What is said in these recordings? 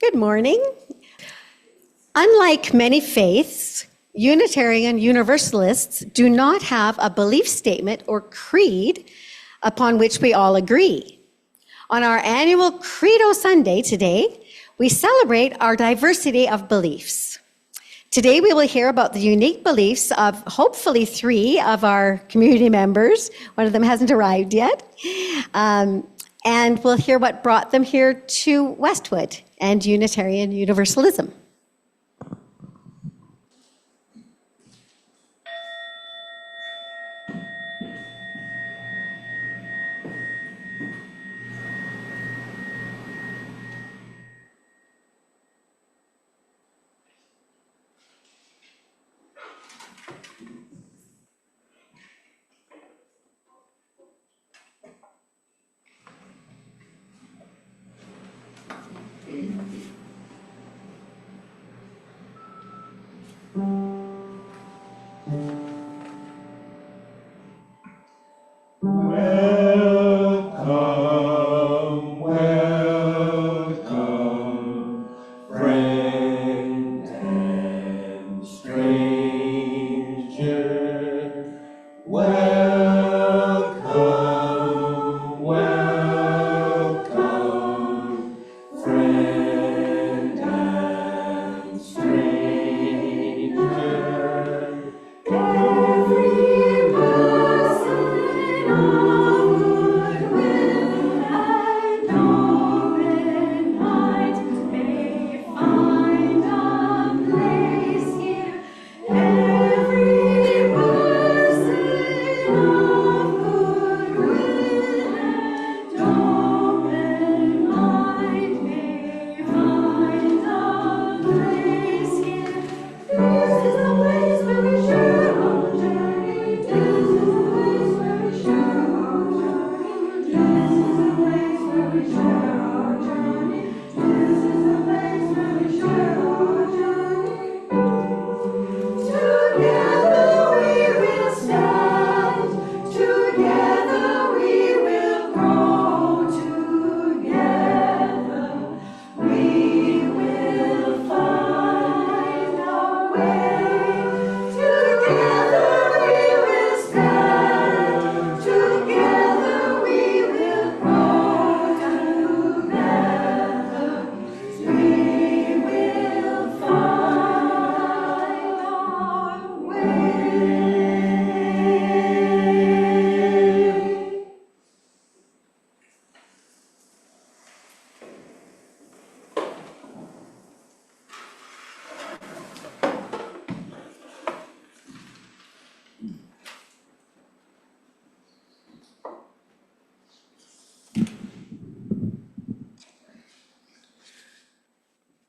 Good morning. Unlike many faiths, Unitarian Universalists do not have a belief statement or creed upon which we all agree. On our annual Credo Sunday today, we celebrate our diversity of beliefs. Today we will hear about the unique beliefs of hopefully 3 of our community members. One of them hasn't arrived yet. And we'll hear what brought them here to Westwood and Unitarian Universalism.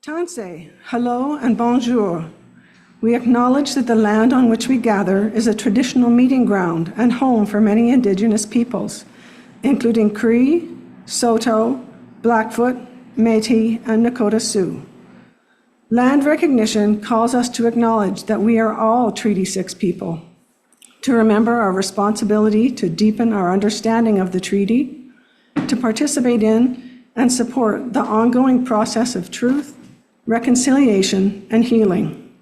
Tansei, hello and bonjour. We acknowledge that the land on which we gather is a traditional meeting ground and home for many Indigenous peoples, including Cree, Saulteaux, Blackfoot, Métis, and Nakota Sioux. Land recognition calls us to acknowledge that we are all Treaty 6 people, to remember our responsibility to deepen our understanding of the treaty, to participate in and support the ongoing process of truth, reconciliation, and healing.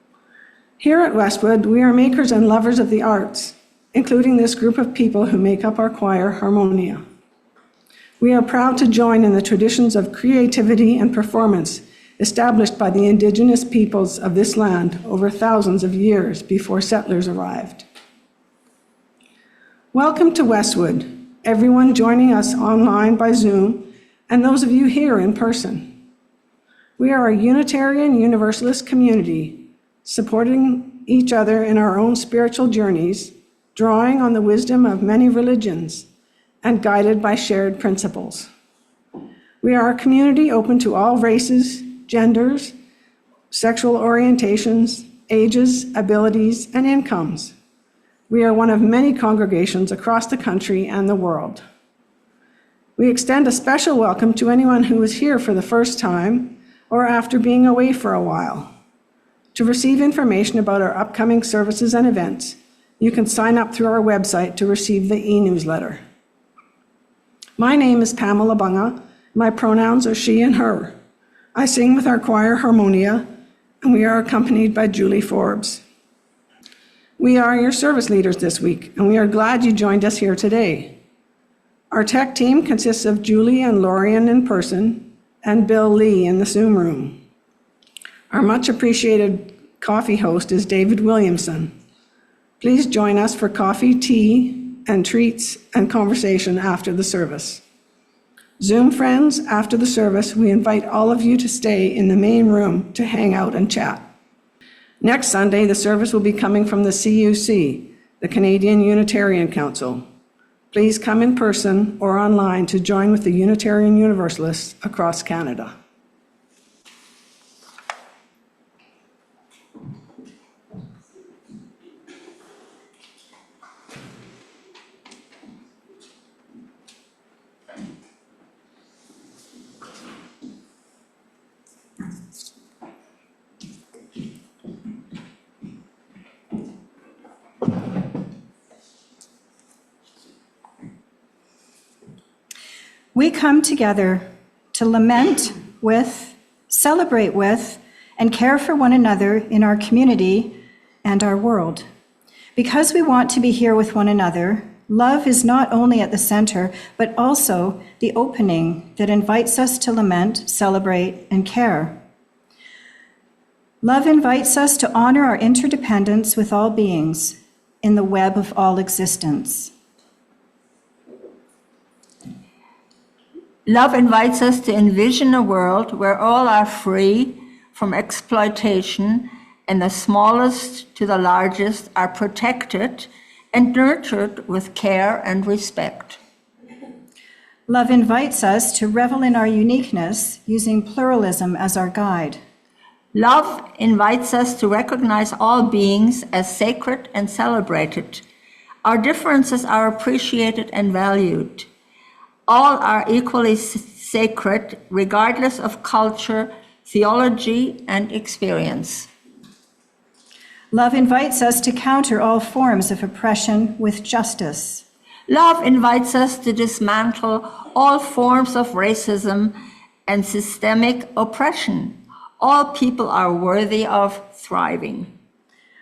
Here at Westwood, we are makers and lovers of the arts, including this group of people who make up our choir, Harmonia. We are proud to join in the traditions of creativity and performance established by the Indigenous peoples of this land over thousands of years before settlers arrived. Welcome to Westwood, everyone joining us online by Zoom, and those of you here in person. We are a Unitarian Universalist community, supporting each other in our own spiritual journeys, drawing on the wisdom of many religions, and guided by shared principles. We are a community open to all races, genders, sexual orientations, ages, abilities, and incomes. We are one of many congregations across the country and the world. We extend a special welcome to anyone who is here for the first time or after being away for a while. To receive information about our upcoming services and events, you can sign up through our website to receive the e-newsletter. My name is Pamela Bunga. My pronouns are she and her. I sing with our choir Harmonia, and we are accompanied by Julie Forbes. We are your service leaders this week, and we are glad you joined us here today. Our tech team consists of Julie and Lorian in person, and Bill Lee in the Zoom room. Our much appreciated coffee host is David Williamson. Please join us for coffee, tea, and treats and conversation after the service. Zoom friends, after the service, we invite all of you to stay in the main room to hang out and chat. Next Sunday, the service will be coming from the CUC, the Canadian Unitarian Council. Please come in person or online to join with the Unitarian Universalists across Canada. We come together to lament with, celebrate with, and care for one another in our community and our world. Because we want to be here with one another, love is not only at the center, but also the opening that invites us to lament, celebrate, and care. Love invites us to honor our interdependence with all beings in the web of all existence. Love invites us to envision a world where all are free from exploitation and the smallest to the largest are protected and nurtured with care and respect. Love invites us to revel in our uniqueness using pluralism as our guide. Love invites us to recognize all beings as sacred and celebrated. Our differences are appreciated and valued. All are equally sacred, regardless of culture, theology, and experience. Love invites us to counter all forms of oppression with justice. Love invites us to dismantle all forms of racism and systemic oppression. All people are worthy of thriving.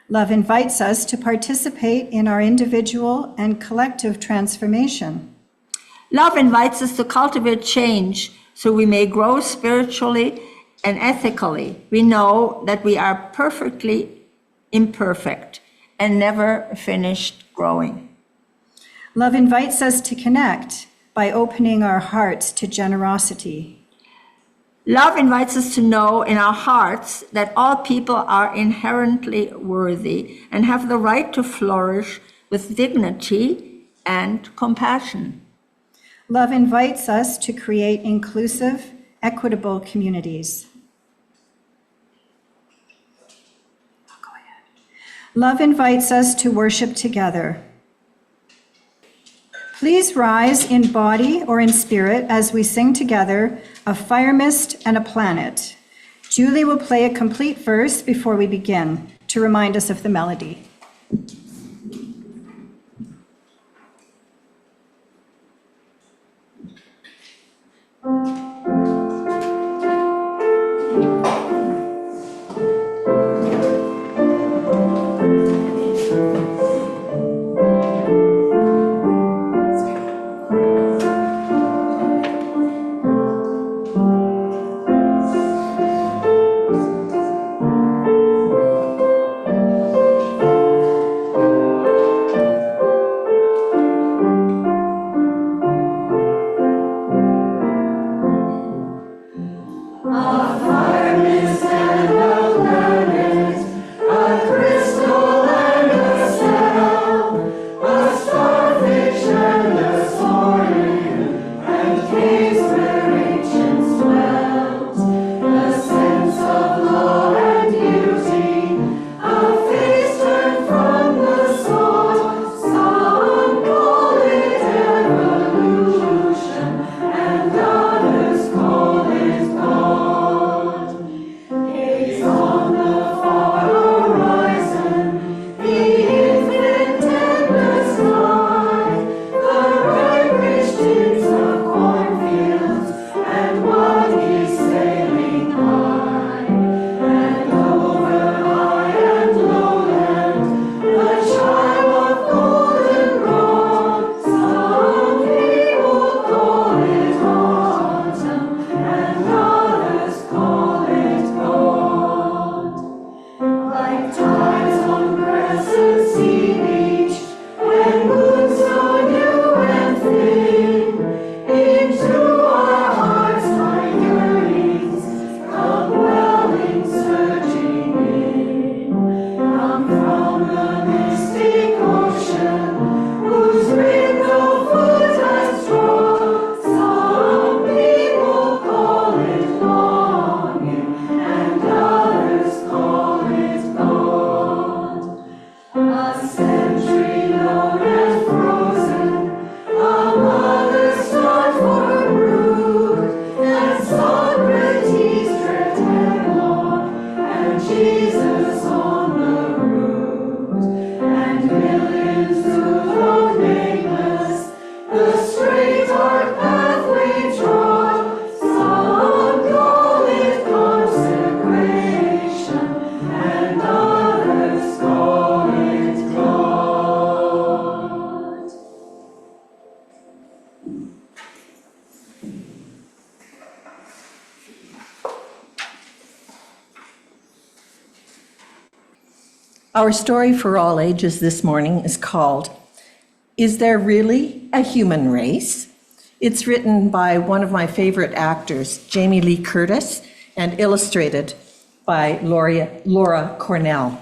Love invites us to participate in our individual and collective transformation. Love invites us to cultivate change so we may grow spiritually and ethically. We know that we are perfectly imperfect and never finished growing. Love invites us to connect by opening our hearts to generosity. Love invites us to know in our hearts that all people are inherently worthy and have the right to flourish with dignity and compassion. Love invites us to create inclusive, equitable communities. Love invites us to worship together. Please rise in body or in spirit as we sing together A Fire Mist and a Planet. Julie will play a complete verse before we begin to remind us of the melody. Our story for all ages this morning is called, Is There Really a Human Race? It's written by one of my favorite actors, Jamie Lee Curtis, and illustrated by Laura Cornell.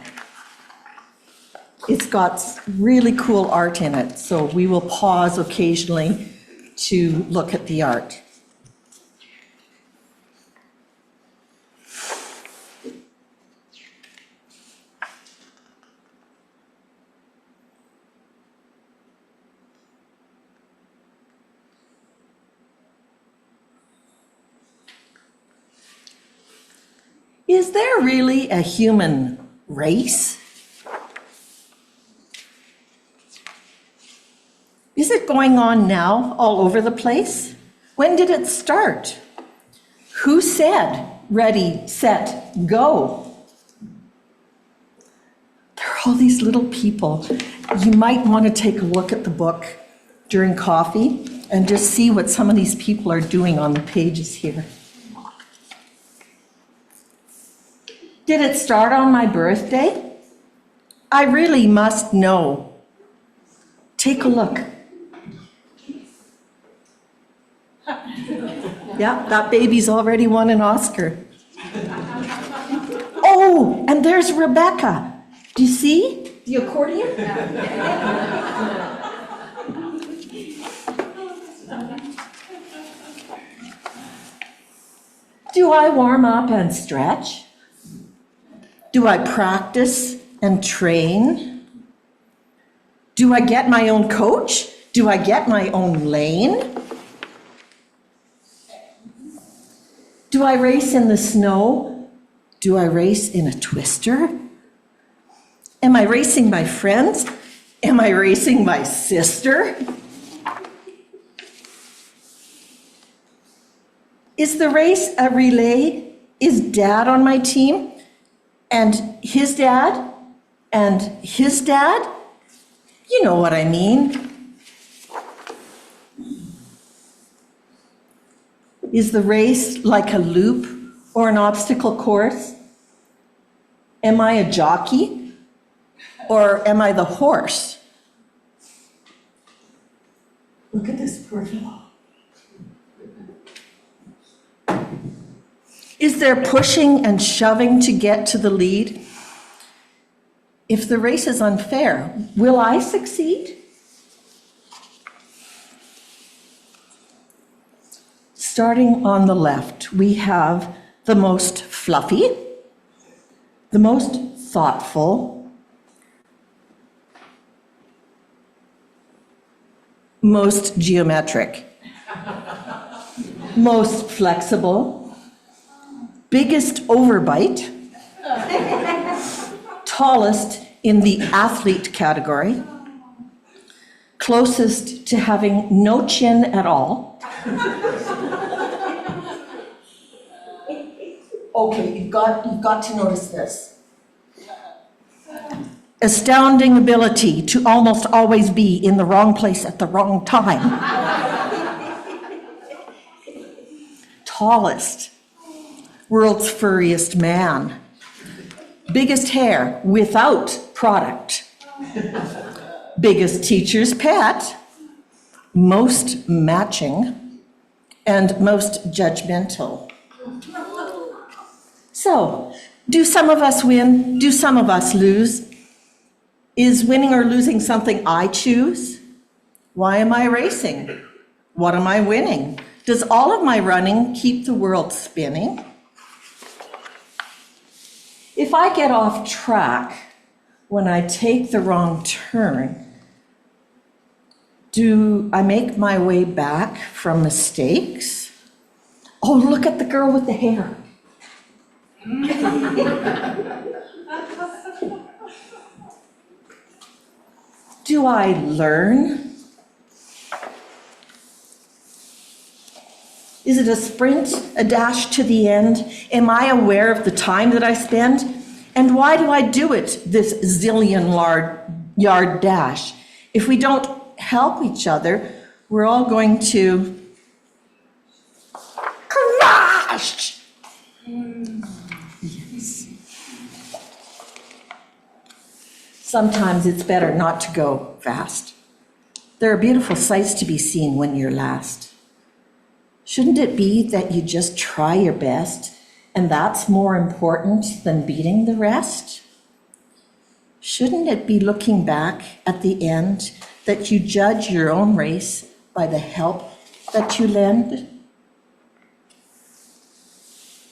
It's got really cool art in it, so we will pause occasionally to look at the art. Is there really a human race? Is it going on now all over the place? When did it start? Who said, ready, set, go? There are all these little people. You might want to take a look at the book during coffee and just see what some of these people are doing on the pages here. Did it start on my birthday? I really must know. Take a look. Yeah, that baby's already won an Oscar. Oh, and there's Rebecca. Do you see the accordion? Do I warm up and stretch? Do I practice and train? Do I get my own coach? Do I get my own lane? Do I race in the snow? Do I race in a twister? Am I racing my friends? Am I racing my sister? Is the race a relay? Is Dad on my team? And his dad? And his dad? You know what I mean. Is the race like a loop or an obstacle course? Am I a jockey or am I the horse? Look at this poor fellow. Is there pushing and shoving to get to the lead? If the race is unfair, will I succeed? Starting on the left, we have the most fluffy, the most thoughtful, most geometric, most flexible, biggest overbite, tallest in the athlete category, closest to having no chin at all. Okay, you've got to notice this. Astounding ability to almost always be in the wrong place at the wrong time. Tallest. World's furriest man. Biggest hair without product. Biggest teacher's pet. Most matching. And most judgmental. So, do some of us win? Do some of us lose? Is winning or losing something I choose? Why am I racing? What am I winning? Does all of my running keep the world spinning? If I get off track when I take the wrong turn, do I make my way back from mistakes? Oh, look at the girl with the hair. Do I learn? Is it a sprint, a dash to the end? Am I aware of the time that I spend? And why do I do it, this zillion-yard dash? If we don't help each other, we're all going to crash! Yes. Sometimes it's better not to go fast. There are beautiful sights to be seen when you're last. Shouldn't it be that you just try your best, and that's more important than beating the rest? Shouldn't it be looking back at the end that you judge your own race by the help that you lend?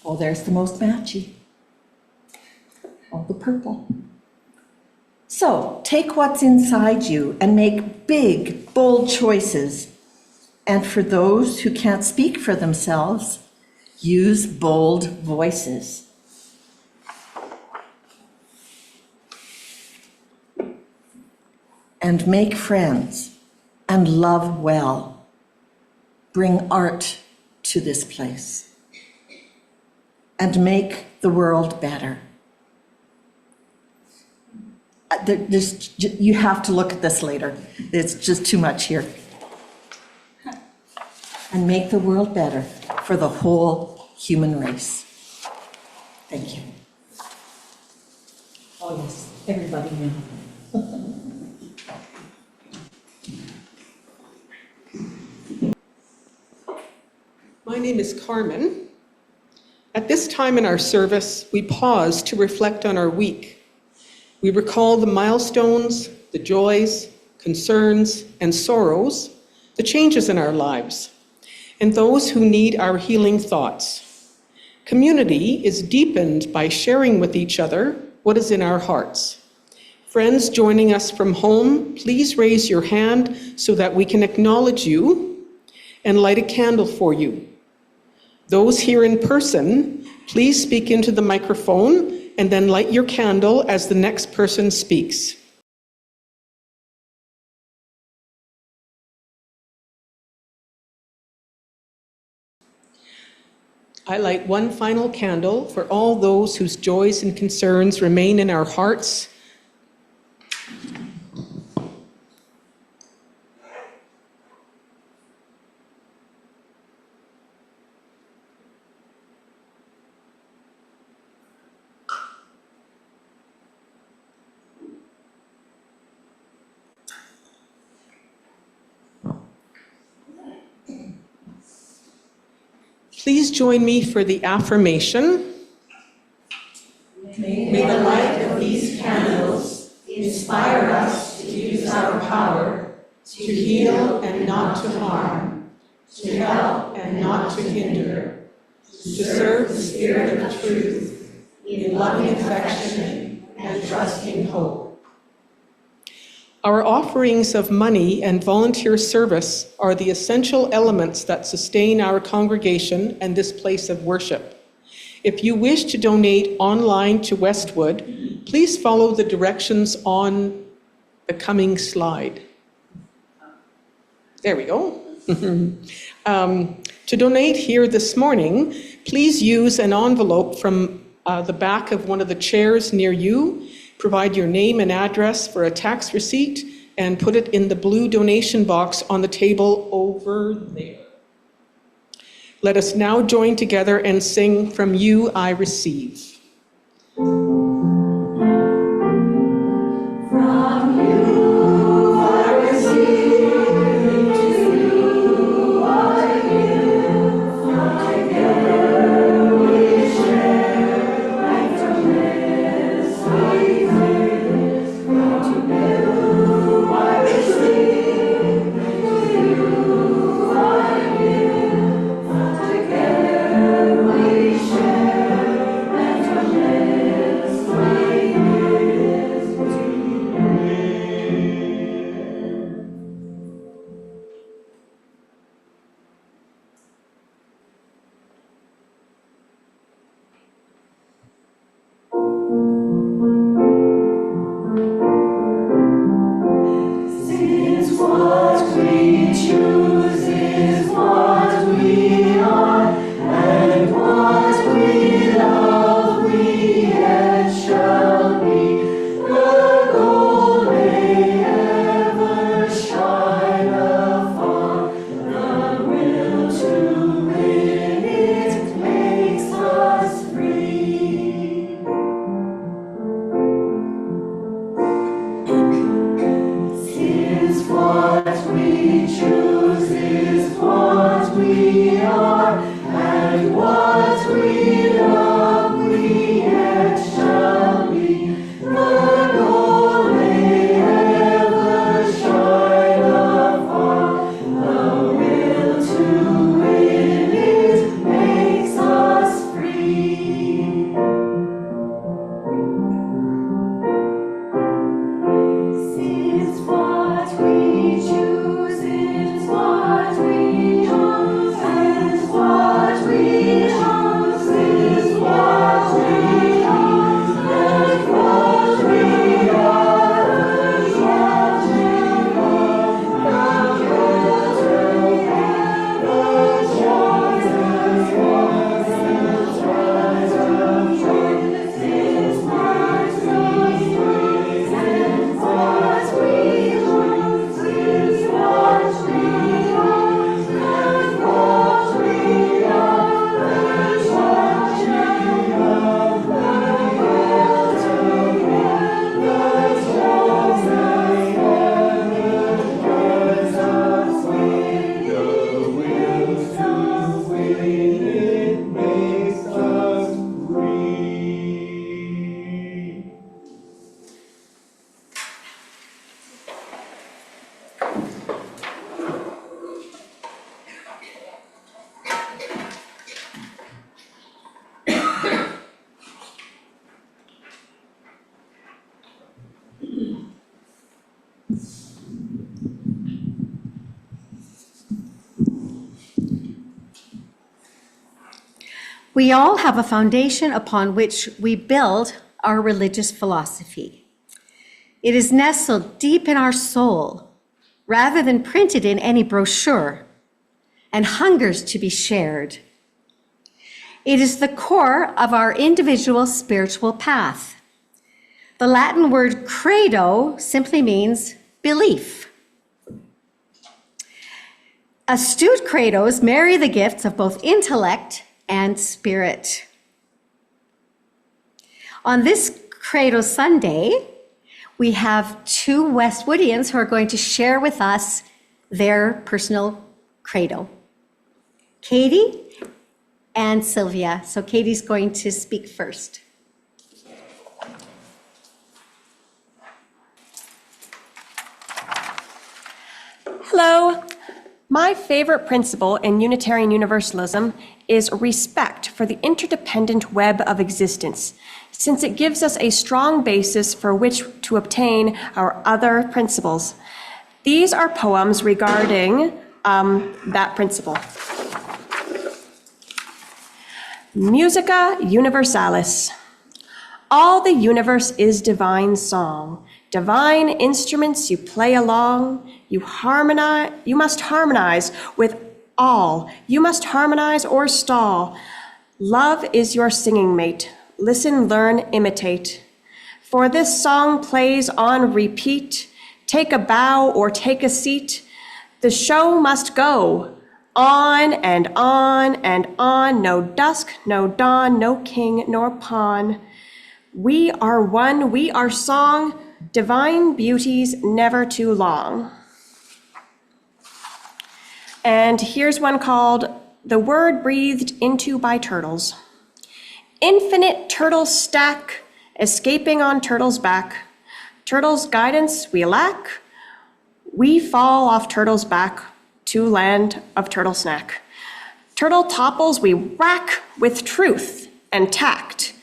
Oh, there's the most matchy. Oh, the purple. So take what's inside you and make big, bold choices. And for those who can't speak for themselves, use bold voices. And make friends and love well. Bring art to this place and make the world better. You have to look at this later. It's just too much here. And make the world better for the whole human race. Thank you. Oh yes, everybody now. My name is Carmen. At this time in our service, we pause to reflect on our week. We recall the milestones, the joys, concerns, and sorrows, the changes in our lives, and those who need our healing thoughts. Community is deepened by sharing with each other what is in our hearts. Friends joining us from home, please raise your hand so that we can acknowledge you and light a candle for you. Those here in person, please speak into the microphone and then light your candle as the next person speaks. I light one final candle for all those whose joys and concerns remain in our hearts. Please join me for the affirmation. May the light of these candles inspire us to use our power to heal and not to harm, to help and not to hinder, to serve the spirit of truth in loving affection and trusting hope. Our offerings of money and volunteer service are the essential elements that sustain our congregation and this place of worship. If you wish to donate online to Westwood, please follow the directions on the coming slide. There we go. To donate here this morning, please use an envelope from the back of one of the chairs near you. Provide your name and address for a tax receipt and put it in the blue donation box on the table over there. Let us now join together and sing "From You I Receive." We all have a foundation upon which we build our religious philosophy. It is nestled deep in our soul, rather than printed in any brochure, and hungers to be shared. It is the core of our individual spiritual path. The Latin word credo simply means belief. Astute credos marry the gifts of both intellect and spirit. On this Credo Sunday, we have two Westwoodians who are going to share with us their personal credo. Katie and Sylvia. So Katie's going to speak first. Hello. My favorite principle in Unitarian Universalism is respect for the interdependent web of existence, since it gives us a strong basis for which to obtain our other principles. These are poems regarding that principle. Musica Universalis. All the universe is divine song. Divine instruments you play along. You must harmonize with all. You must harmonize or stall. Love is your singing mate. Listen, learn, imitate. For this song plays on repeat. Take a bow or take a seat. The show must go on and on and on. No dusk, no dawn, no king nor pawn. We are one, we are song. Divine beauties never too long. And here's one called The Word Breathed Into by Turtles. Infinite turtle stack, escaping on turtle's back. Turtle's guidance we lack. We fall off turtle's back to land of turtle snack. Turtle topples we whack with truth and tact.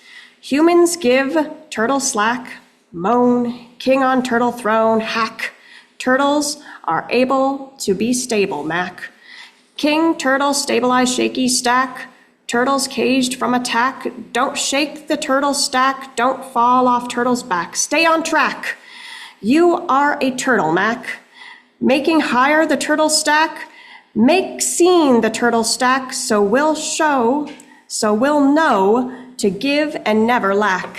Humans give turtle slack. Moan, king on turtle throne, hack. Turtles are able to be stable, Mac. King turtle stabilize shaky stack. Turtles caged from attack. Don't shake the turtle stack. Don't fall off turtle's back. Stay on track. You are a turtle, Mac. Making higher the turtle stack. Make seen the turtle stack, so we'll show, so we'll know to give and never lack.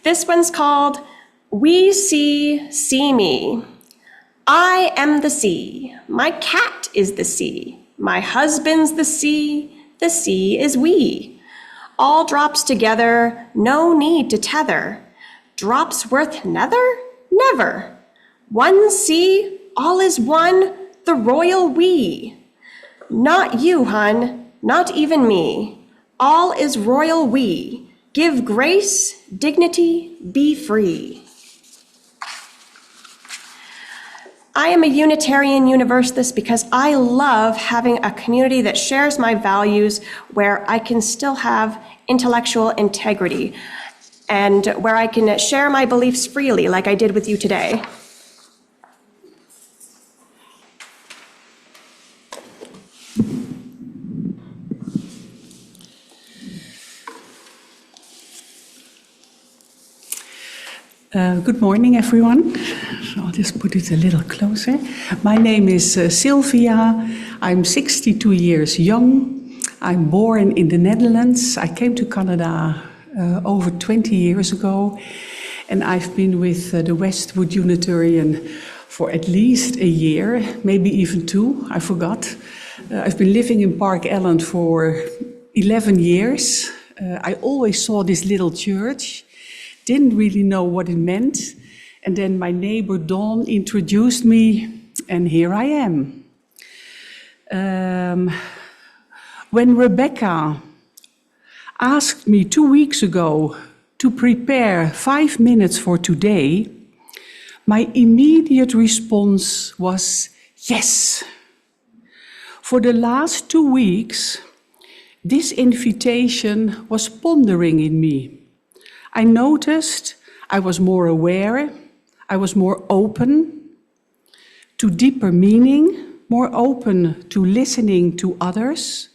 This one's called We See Me. I am the sea. My cat is the sea. My husband's the sea. The sea is we. All drops together, no need to tether. Drops worth nether? Never. One sea, all is one, the royal we. Not you, hun, not even me. All is royal we. Give grace, dignity, be free. I am a Unitarian Universalist because I love having a community that shares my values, where I can still have intellectual integrity and where I can share my beliefs freely like I did with you today. Good morning, everyone. I'll just put it a little closer. My name is Sylvia. I'm 62 years young. I'm born in the Netherlands. I came to Canada over 20 years ago, and I've been with the Westwood Unitarian for at least a year, maybe even 2, I forgot. I've been living in Park Ellen for 11 years. I always saw this little church. Didn't really know what it meant. And then my neighbor Dawn introduced me, and here I am. When Rebecca asked me 2 weeks ago to prepare 5 minutes for today, my immediate response was yes. For the last 2 weeks, this invitation was pondering in me. I noticed I was more aware, I was more open to deeper meaning, more open to listening to others.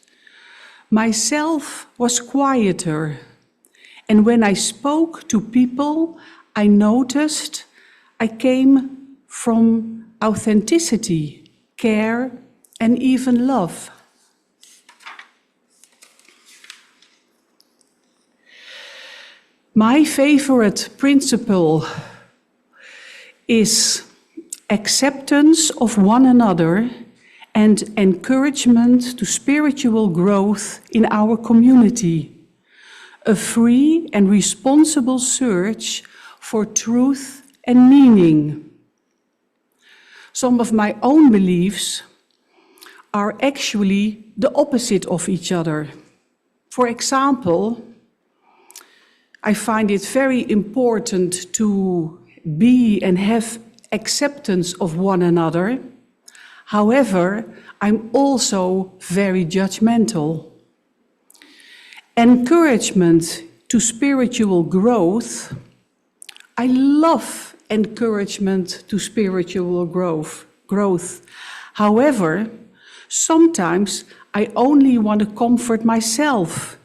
Myself was quieter, and when I spoke to people, I noticed I came from authenticity, care, and even love. My favorite principle is acceptance of one another and encouragement to spiritual growth in our community, a free and responsible search for truth and meaning. Some of my own beliefs are actually the opposite of each other. For example, I find it very important to be and have acceptance of one another. However, I'm also very judgmental. Encouragement to spiritual growth. I love encouragement to spiritual growth. However, sometimes I only want to comfort myself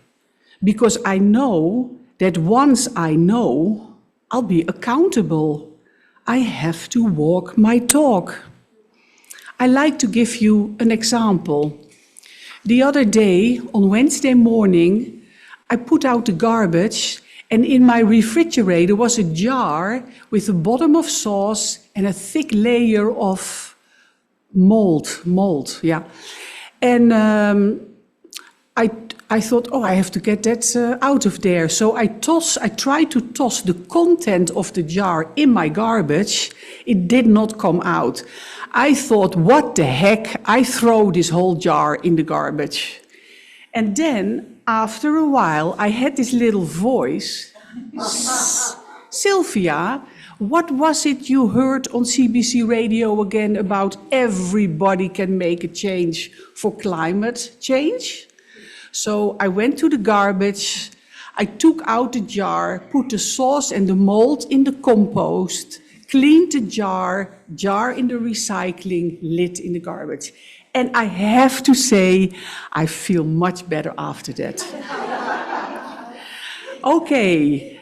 because I know that once I know, I'll be accountable. I have to walk my talk. I like to give you an example. The other day, on Wednesday morning, I put out the garbage, and in my refrigerator was a jar with a bottom of sauce and a thick layer of mold, yeah. And I thought, oh, I have to get that out of there. So I tried to toss the content of the jar in my garbage. It did not come out. I thought, what the heck? I throw this whole jar in the garbage. And then, after a while, I had this little voice. Sylvia, what was it you heard on CBC radio again about everybody can make a change for climate change? So I went to the garbage, I took out the jar, put the sauce and the mold in the compost, cleaned the jar in the recycling, lid in the garbage. And I have to say, I feel much better after that. Okay,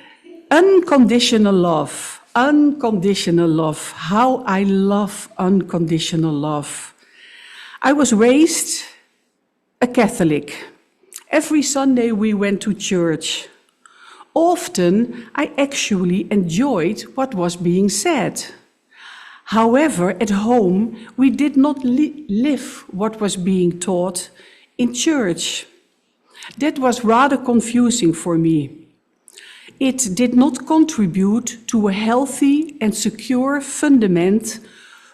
unconditional love. Unconditional love. How I love unconditional love. I was raised a Catholic. Every Sunday we went to church. Often I actually enjoyed what was being said. However, at home we did not live what was being taught in church. That was rather confusing for me. It did not contribute to a healthy and secure fundament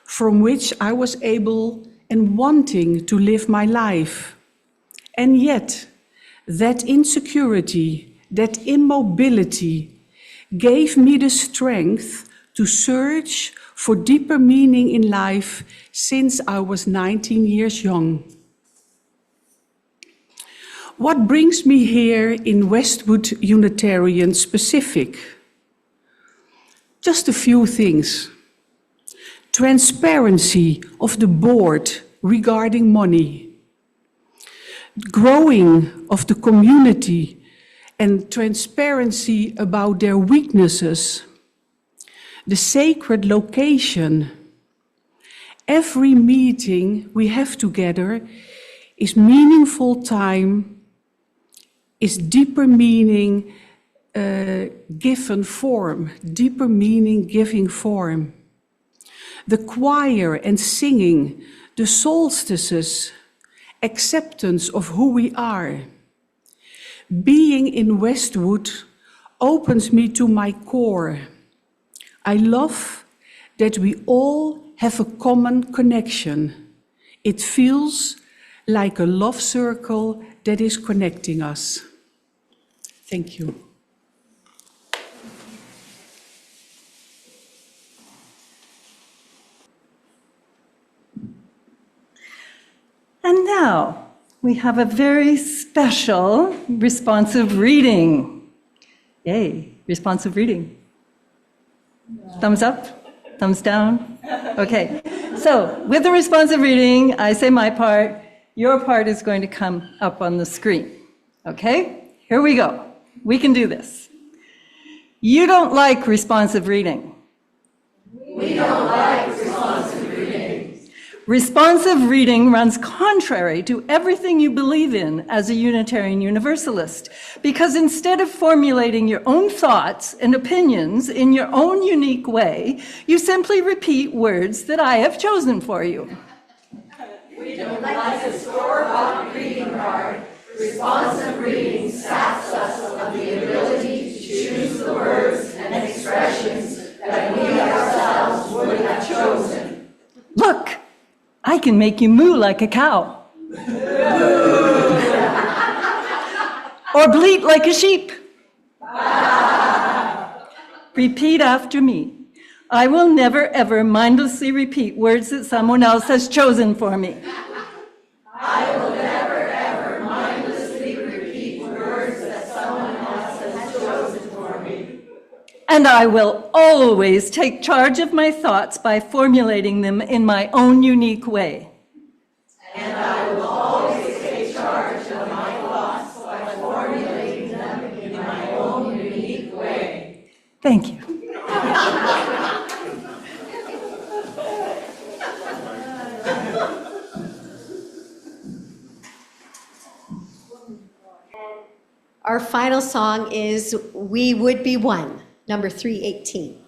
from which I was able and wanting to live my life. And yet, that insecurity, that immobility gave me the strength to search for deeper meaning in life since I was 19 years young. What brings me here in Westwood Unitarian specific? Just a few things. Transparency of the board regarding money. Growing of the community and transparency about their weaknesses. The sacred location. Every meeting we have together is meaningful time, is deeper meaning given form, deeper meaning giving form. The choir and singing, the solstices, acceptance of who we are. Being in Westwood opens me to my core. I love that we all have a common connection. It feels like a love circle that is connecting us. Thank you. And now we have a very special responsive reading. Yay, responsive reading. Thumbs up, thumbs down. Okay, So with the responsive reading, I say my part. Your part is going to come up on the screen. Okay? Here we go. We can do this. You don't like responsive reading. We don't like responsive reading. Responsive reading runs contrary to everything you believe in as a Unitarian Universalist, because instead of formulating your own thoughts and opinions in your own unique way, you simply repeat words that I have chosen for you. We don't like a store-bought greeting card. Responsive reading saps us of the ability to choose the words and expressions that we ourselves would have chosen. Look, I can make you moo like a cow. Or bleat like a sheep. Repeat after me. I will never, ever mindlessly repeat words that someone else has chosen for me. I will never, ever mindlessly repeat words that someone else has chosen for me. And I will always take charge of my thoughts by formulating them in my own unique way. And I will always take charge of my thoughts by formulating them in my own unique way. Thank you. Our final song is We Would Be One, number 318.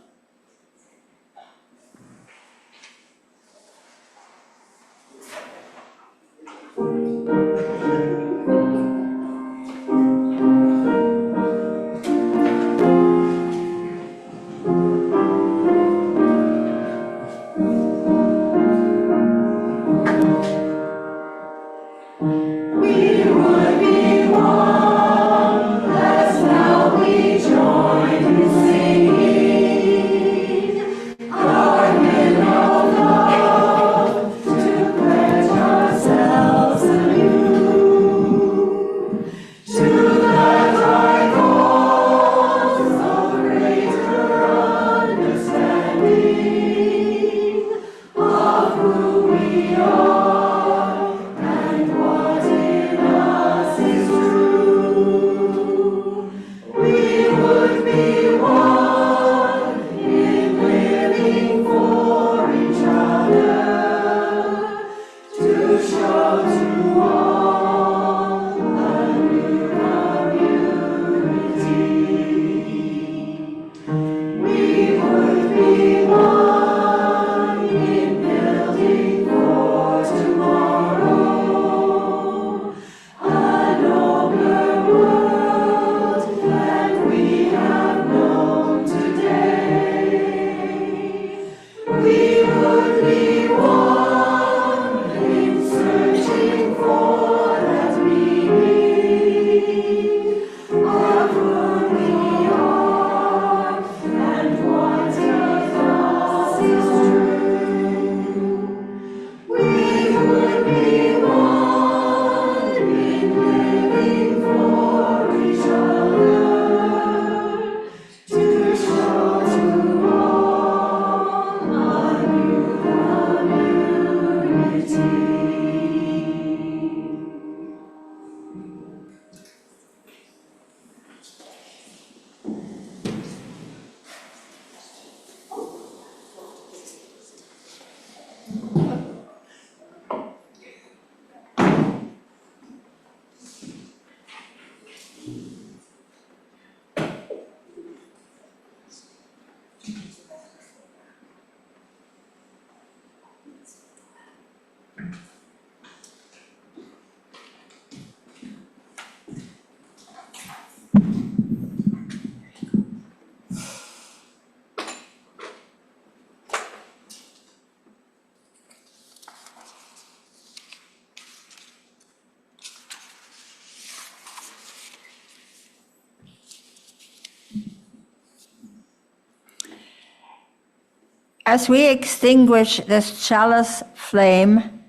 As we extinguish this chalice flame,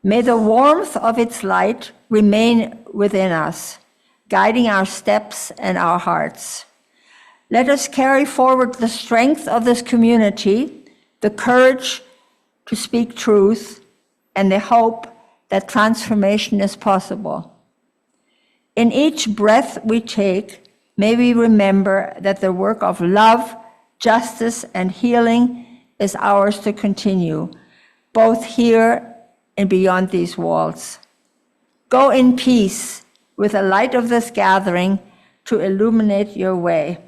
may the warmth of its light remain within us, guiding our steps and our hearts. Let us carry forward the strength of this community, the courage to speak truth, and the hope that transformation is possible. In each breath we take, may we remember that the work of love, justice, and healing is ours to continue, both here and beyond these walls. Go in peace with the light of this gathering to illuminate your way.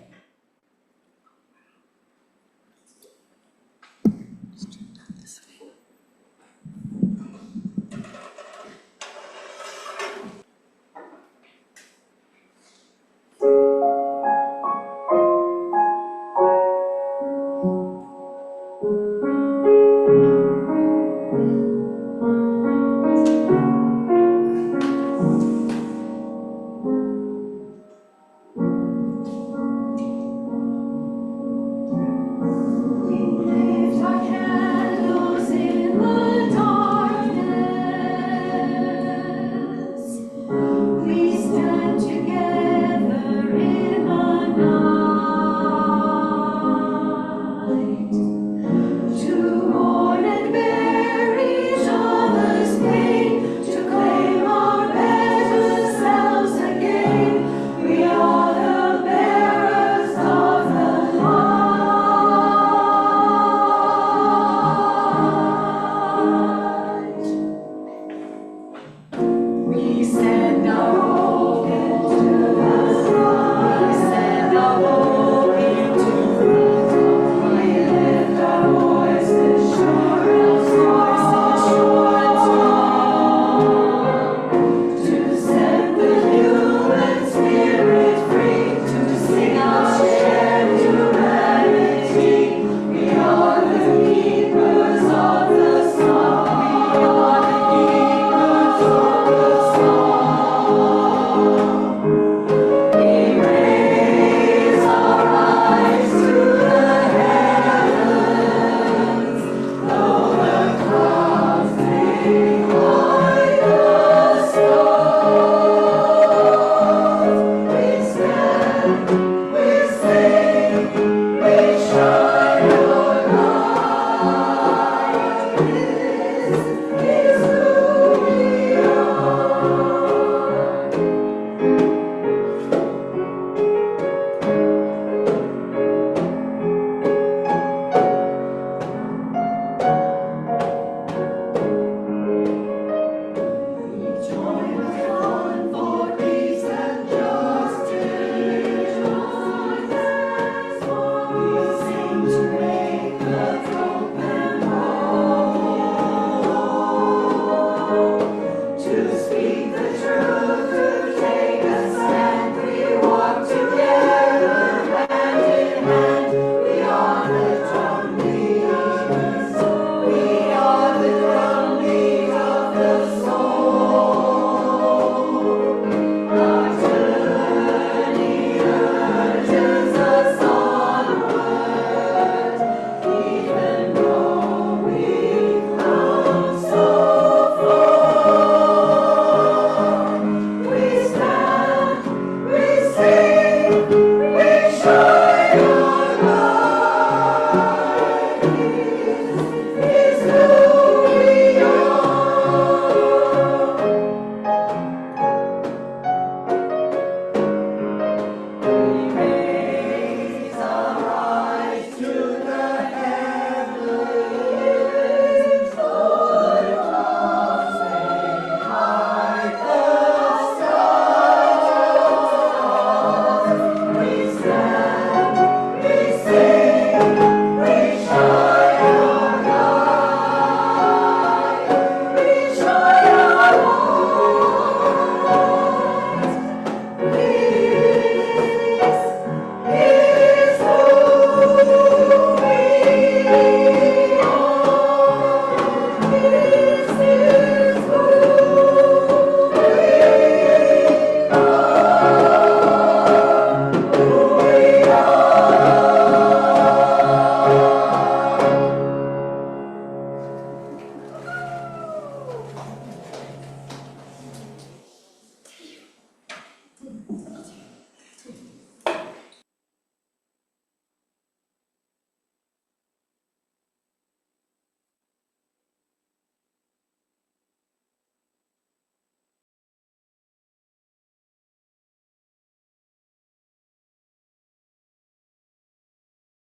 We shall